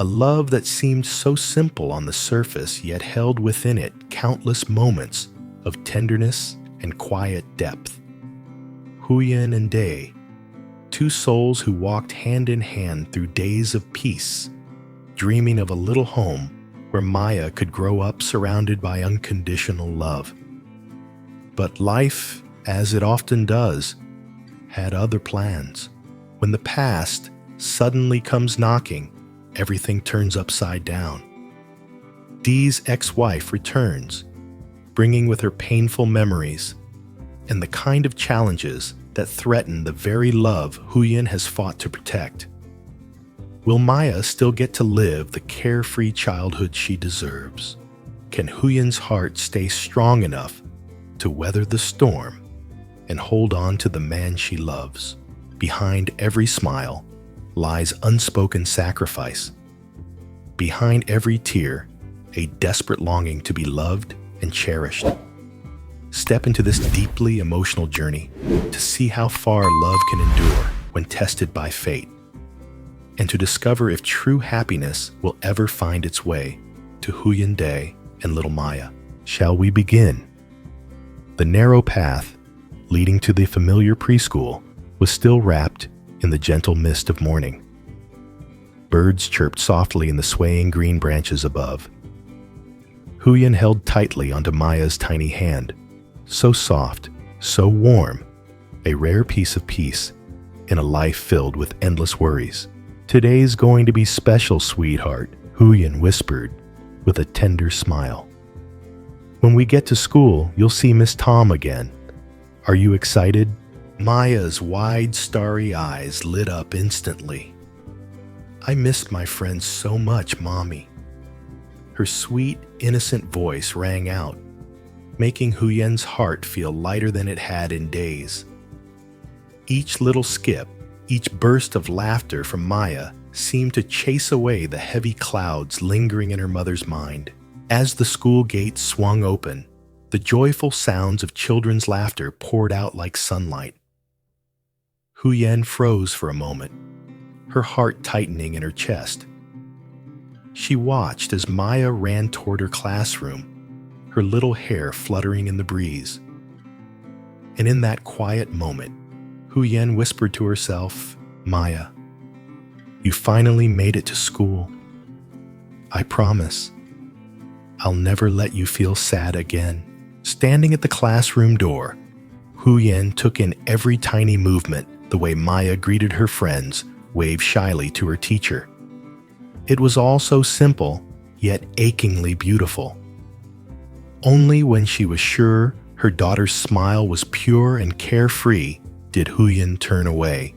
A love that seemed so simple on the surface, yet held within it countless moments of tenderness and quiet depth. Huyen and Day, two souls who walked hand in hand through days of peace, dreaming of a little home where Maya could grow up surrounded by unconditional love. But life, as it often does, had other plans. When the past suddenly comes knocking, everything turns upside down. Dee's ex-wife returns, bringing with her painful memories and the kind of challenges that threaten the very love Huyen has fought to protect. Will Maya still get to live the carefree childhood she deserves? Can Huyen's heart stay strong enough to weather the storm and hold on to the man she loves? Behind every smile lies unspoken sacrifice. Behind every tear, a desperate longing to be loved and cherished. Step into this deeply emotional journey to see how far love can endure when tested by fate, and to discover if true happiness will ever find its way to Huyen Day and little Maya. Shall we begin? The narrow path leading to the familiar preschool was still wrapped in the gentle mist of morning. Birds chirped softly in the swaying green branches above. Huyen held tightly onto Maya's tiny hand, so soft, so warm, a rare piece of peace in a life filled with endless worries. "Today's going to be special, sweetheart," Huyen whispered with a tender smile. "When we get to school, you'll see Miss Tom again. Are you excited?" Maya's wide, starry eyes lit up instantly. "I missed my friends so much, Mommy." Her sweet, innocent voice rang out, making Huyen's heart feel lighter than it had in days. Each little skip, each burst of laughter from Maya seemed to chase away the heavy clouds lingering in her mother's mind. As the school gates swung open, the joyful sounds of children's laughter poured out like sunlight. Huyen froze for a moment, her heart tightening in her chest. She watched as Maya ran toward her classroom, her little hair fluttering in the breeze. And in that quiet moment, Huyen whispered to herself, "Maya, you finally made it to school. I promise, I'll never let you feel sad again." Standing at the classroom door, Huyen took in every tiny movement, the way Maya greeted her friends, waved shyly to her teacher. It was all so simple, yet achingly beautiful. Only when she was sure her daughter's smile was pure and carefree did Huyen turn away,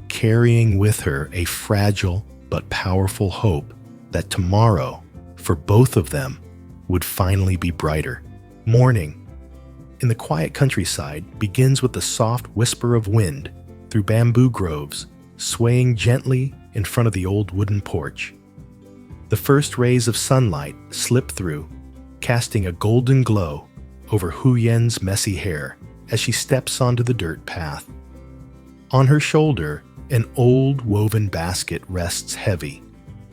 carrying with her a fragile but powerful hope that tomorrow, for both of them, would finally be brighter. Morning, in the quiet countryside, begins with the soft whisper of wind through bamboo groves, swaying gently in front of the old wooden porch. The first rays of sunlight slip through, casting a golden glow over Huyen's messy hair as she steps onto the dirt path. On her shoulder, an old woven basket rests heavy,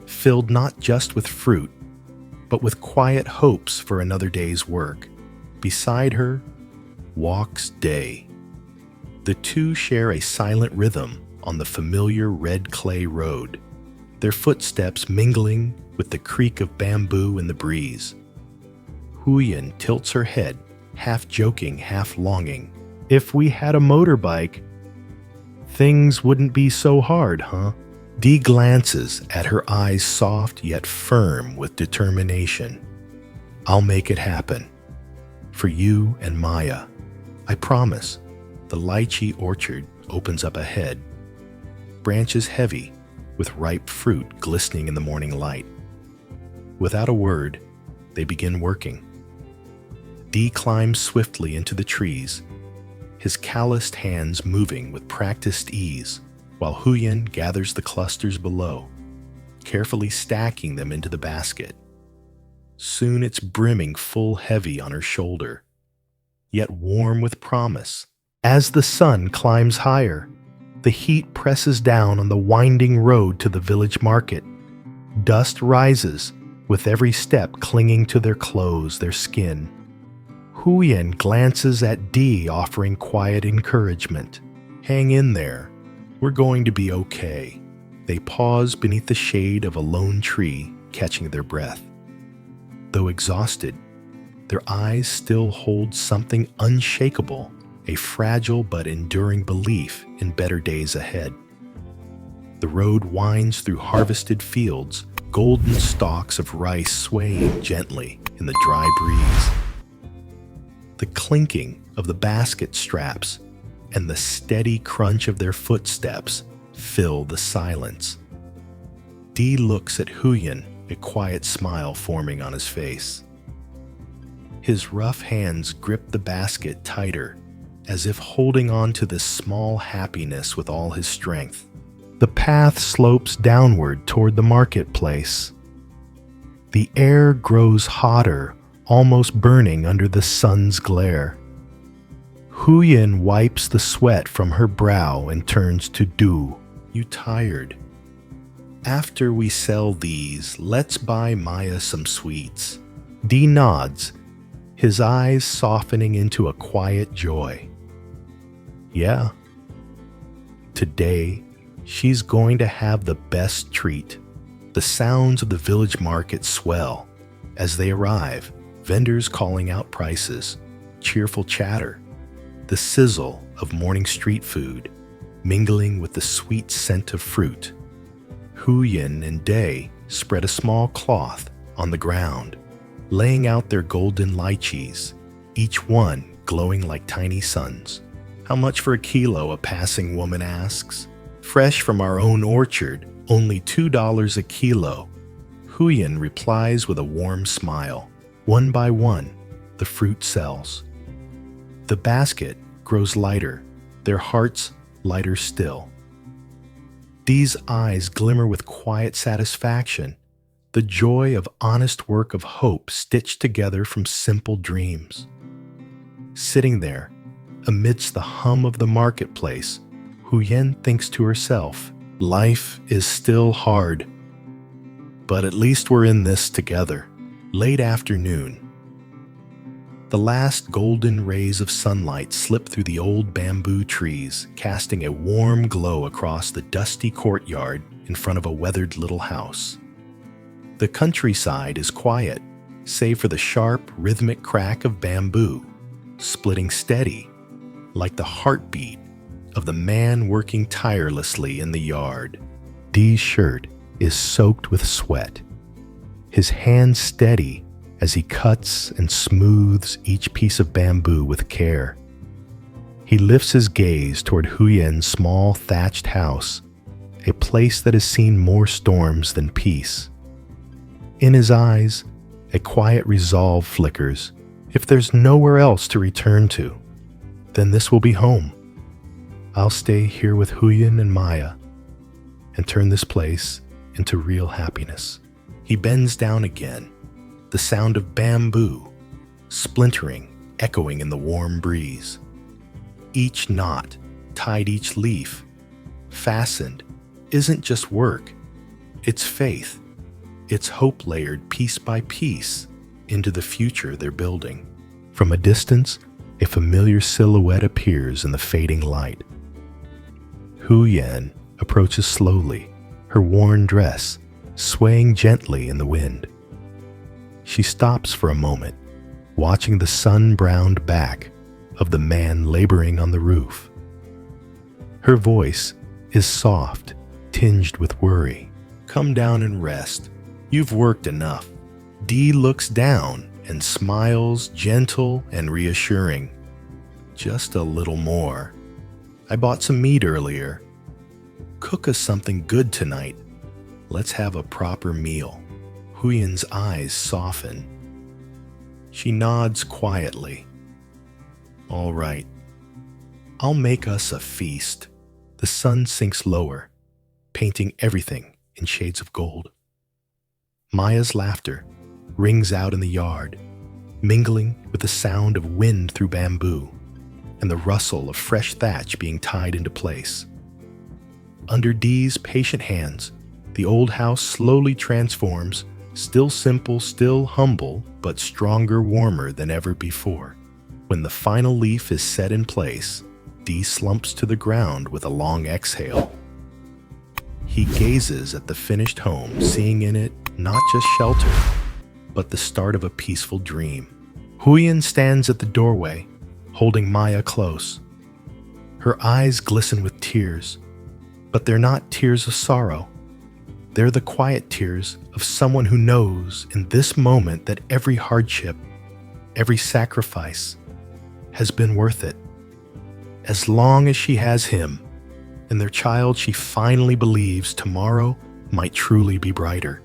filled not just with fruit, but with quiet hopes for another day's work. Beside her walks Day. The two share a silent rhythm on the familiar red clay road, their footsteps mingling with the creak of bamboo in the breeze. Huyen tilts her head, half joking, half longing. "If we had a motorbike, things wouldn't be so hard, huh?" Dee glances at her eyes soft yet firm with determination. "I'll make it happen. For you and Maya. I promise." The lychee orchard opens up ahead, branches heavy with ripe fruit glistening in the morning light. Without a word, they begin working. Dee climbs swiftly into the trees, his calloused hands moving with practiced ease, while Huyen gathers the clusters below, carefully stacking them into the basket. Soon it's brimming full heavy on her shoulder, yet warm with promise. As the sun climbs higher, the heat presses down on the winding road to the village market. Dust rises, with every step clinging to their clothes, their skin. Huyen glances at Dee, offering quiet encouragement. Hang in there. We're going to be okay. They pause beneath the shade of a lone tree, catching their breath. Though exhausted, their eyes still hold something unshakable, a fragile but enduring belief in better days ahead. The road winds through harvested fields, golden stalks of rice swaying gently in the dry breeze. The clinking of the basket straps and the steady crunch of their footsteps fill the silence. Dee looks at Huyen, a quiet smile forming on his face. His rough hands grip the basket tighter, as if holding on to this small happiness with all his strength. The path slopes downward toward the marketplace. The air grows hotter, almost burning under the sun's glare. Huyen wipes the sweat from her brow and turns to Du. You tired? After we sell these, let's buy Maya some sweets. Dee nods, his eyes softening into a quiet joy. Yeah. Today, she's going to have the best treat. The sounds of the village market swell. As they arrive, vendors calling out prices, cheerful chatter, the sizzle of morning street food, mingling with the sweet scent of fruit. Huyen and Day spread a small cloth on the ground, laying out their golden lychees, each one glowing like tiny suns. How much for a kilo? A passing woman asks. Fresh from our own orchard, only $2 a kilo. Huyen replies with a warm smile. One by one, the fruit sells. The basket grows lighter, their hearts lighter still. Dee's eyes glimmer with quiet satisfaction, the joy of honest work of hope stitched together from simple dreams. Sitting there, amidst the hum of the marketplace, Huyen thinks to herself, life is still hard, but at least we're in this together. Late afternoon. The last golden rays of sunlight slip through the old bamboo trees, casting a warm glow across the dusty courtyard in front of a weathered little house. The countryside is quiet, save for the sharp, rhythmic crack of bamboo, splitting steady, like the heartbeat of the man working tirelessly in the yard. Dee's shirt is soaked with sweat, his hands steady as he cuts and smooths each piece of bamboo with care. He lifts his gaze toward Huyen's small thatched house, a place that has seen more storms than peace. In his eyes, a quiet resolve flickers. If there's nowhere else to return to, then this will be home. I'll stay here with Huyen and Maya and turn this place into real happiness. He bends down again, the sound of bamboo splintering, echoing in the warm breeze. Each knot, tied each leaf, fastened, isn't just work, it's faith. It's hope layered piece by piece into the future they're building. From a distance, a familiar silhouette appears in the fading light. Huyen approaches slowly, her worn dress swaying gently in the wind. She stops for a moment, watching the sun-browned back of the man laboring on the roof. Her voice is soft, tinged with worry. Come down and rest. You've worked enough. Dee looks down and smiles, gentle and reassuring. Just a little more. I bought some meat earlier. Cook us something good tonight. Let's have a proper meal. Huyen's eyes soften. She nods quietly. All right. I'll make us a feast. The sun sinks lower, painting everything in shades of gold. Maya's laughter rings out in the yard, mingling with the sound of wind through bamboo and the rustle of fresh thatch being tied into place. Under Dee's patient hands, The old house slowly transforms, still simple, still humble, but stronger, warmer than ever before. When the final leaf is set in place, Dee slumps to the ground with a long exhale. He gazes at the finished home, seeing in it not just shelter, but the start of a peaceful dream. Huyen stands at the doorway, holding Maya close. Her eyes glisten with tears, but they're not tears of sorrow. They're the quiet tears of someone who knows in this moment that every hardship, every sacrifice has been worth it. As long as she has him and their child, she finally believes tomorrow might truly be brighter.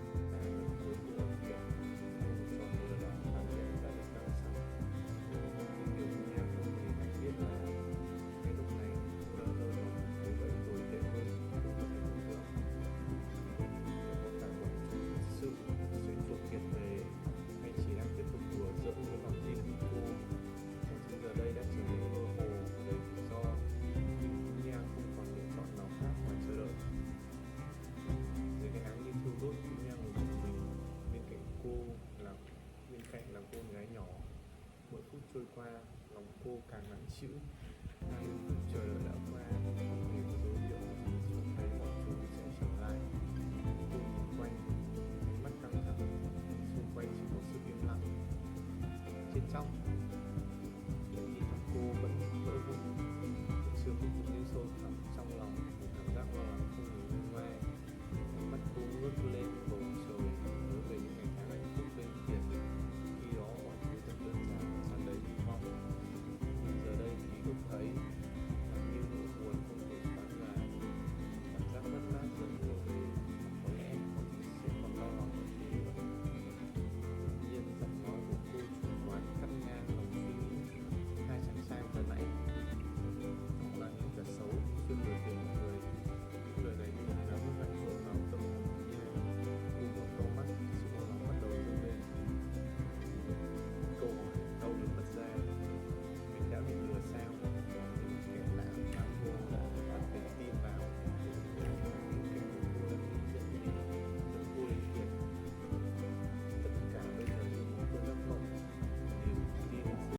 Mỗi phút trôi qua, lòng cô càng nặng trĩu. Hai phút chờ đợi đã qua, không hề có dấu hiệu gì cho thấy mọi thứ sẽ trở lại. Cô nhìn quanh, ánh mắt căng thẳng, xung quanh chỉ có sự im lặng. Trên trong